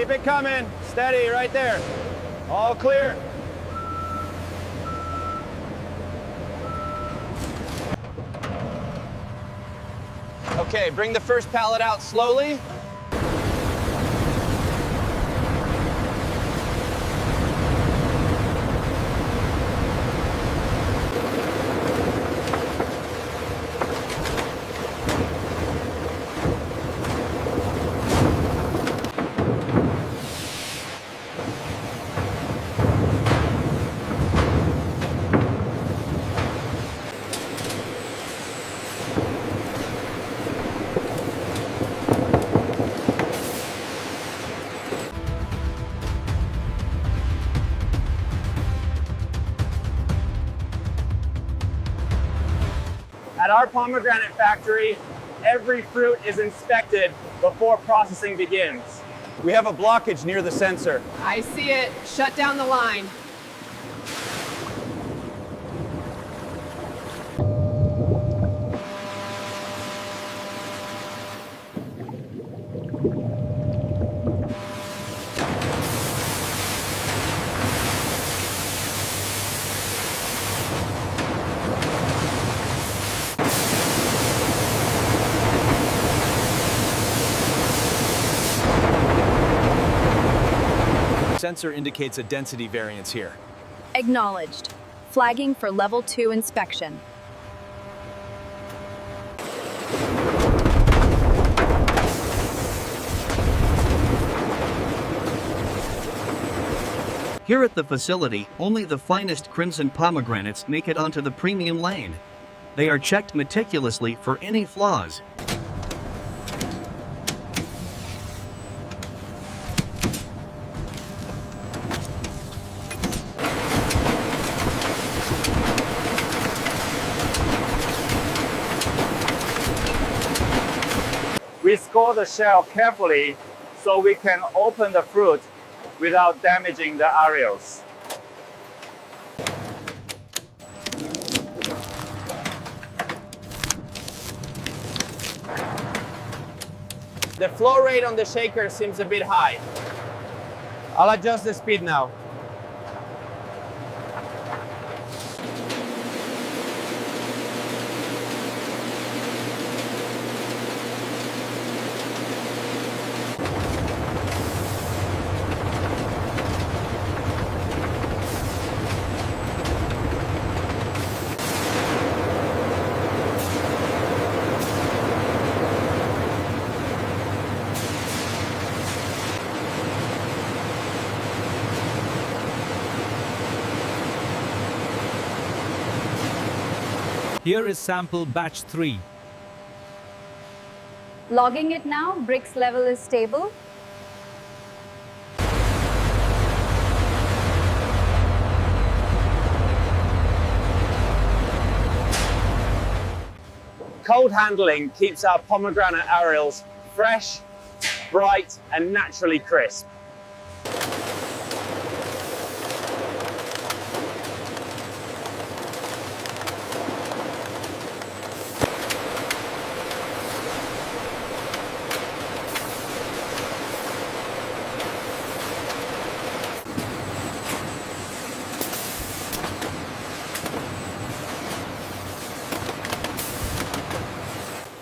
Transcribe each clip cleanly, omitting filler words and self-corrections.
Keep it coming. Steady right there. All clear. Okay, bring the first pallet out slowly. At our pomegranate factory, every fruit is inspected before processing begins. We have a blockage near the sensor. I see it. Shut down the line. Sensor indicates a density variance here. Acknowledged. Flagging for level 2 inspection. Here at the facility, only the finest crimson pomegranates make it onto the premium lane. They are checked meticulously for any flaws. We score the shell carefully so we can open the fruit without damaging the areoles. The flow rate on the shaker seems a bit high. I'll adjust the speed now. Here is sample batch 3. Logging it now. Brix level is stable. Cold handling keeps our pomegranate areoles fresh, bright, and naturally crisp.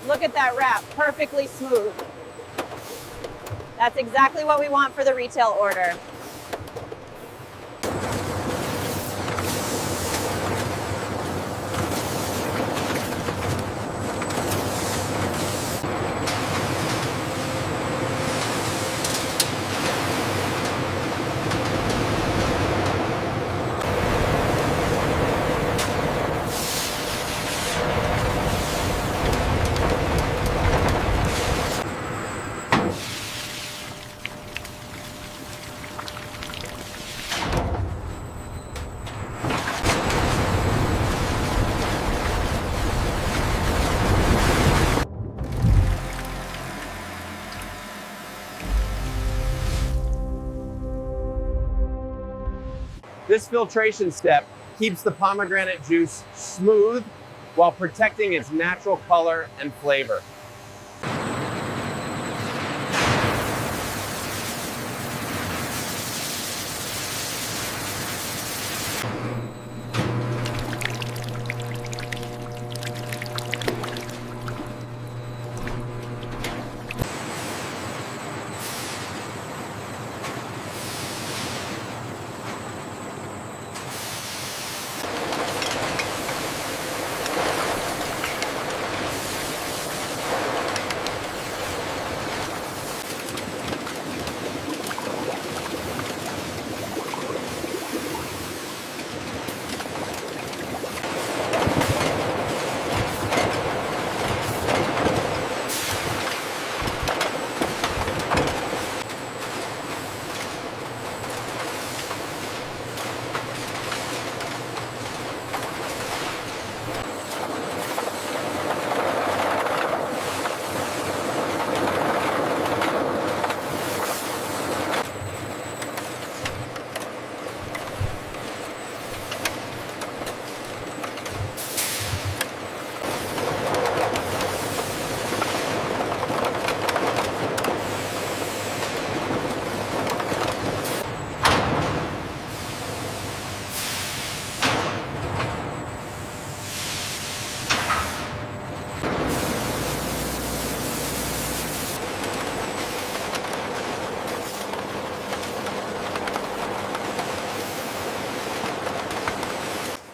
Look at that wrap, perfectly smooth. That's exactly what we want for the retail order. This filtration step keeps the pomegranate juice smooth while protecting its natural color and flavor.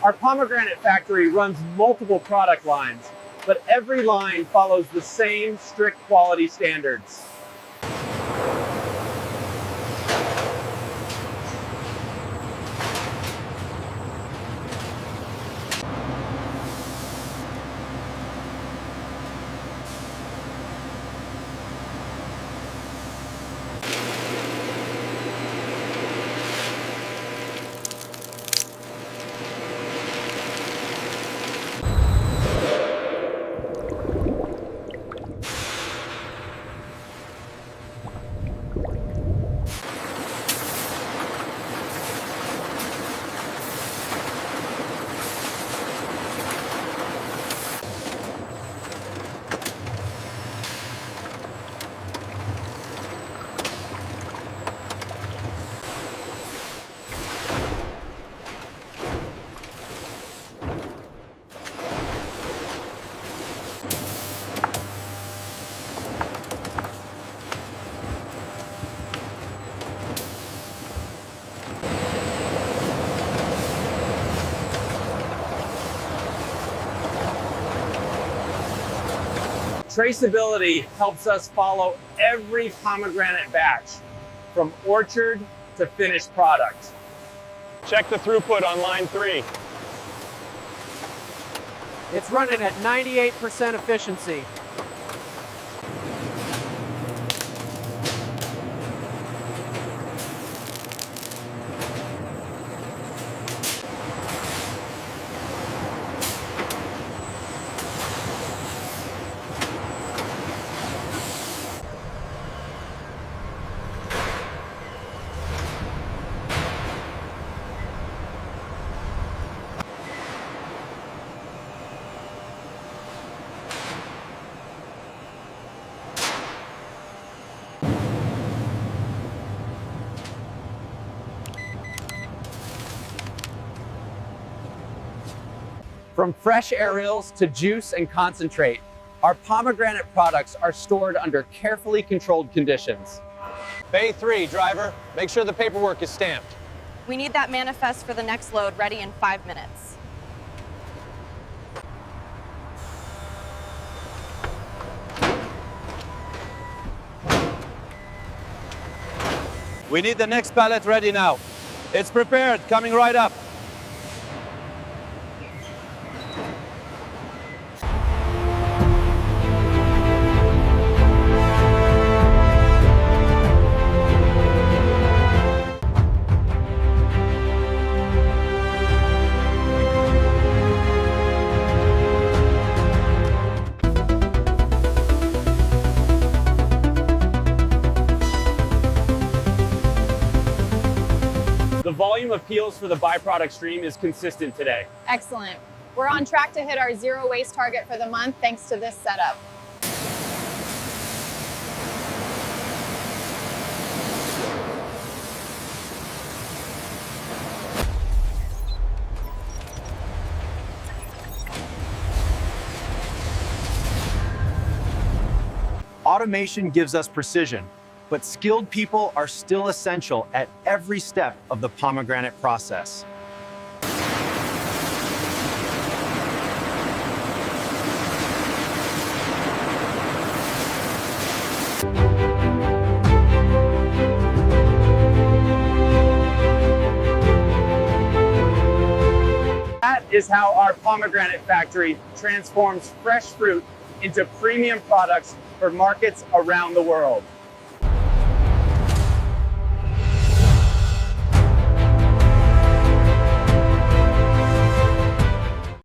Our pomegranate factory runs multiple product lines, but every line follows the same strict quality standards. Traceability helps us follow every pomegranate batch, from orchard to finished product. Check the throughput on line 3. It's running at 98% efficiency. From fresh aerials to juice and concentrate, our pomegranate products are stored under carefully controlled conditions. Bay 3, driver. Make sure the paperwork is stamped. We need that manifest for the next load ready in 5 minutes. We need the next pallet ready now. It's prepared, coming right up. The volume of peels for the byproduct stream is consistent today. Excellent. We're on track to hit our zero waste target for the month thanks to this setup. Automation gives us precision, but skilled people are still essential at every step of the pomegranate process. That is how our pomegranate factory transforms fresh fruit into premium products for markets around the world.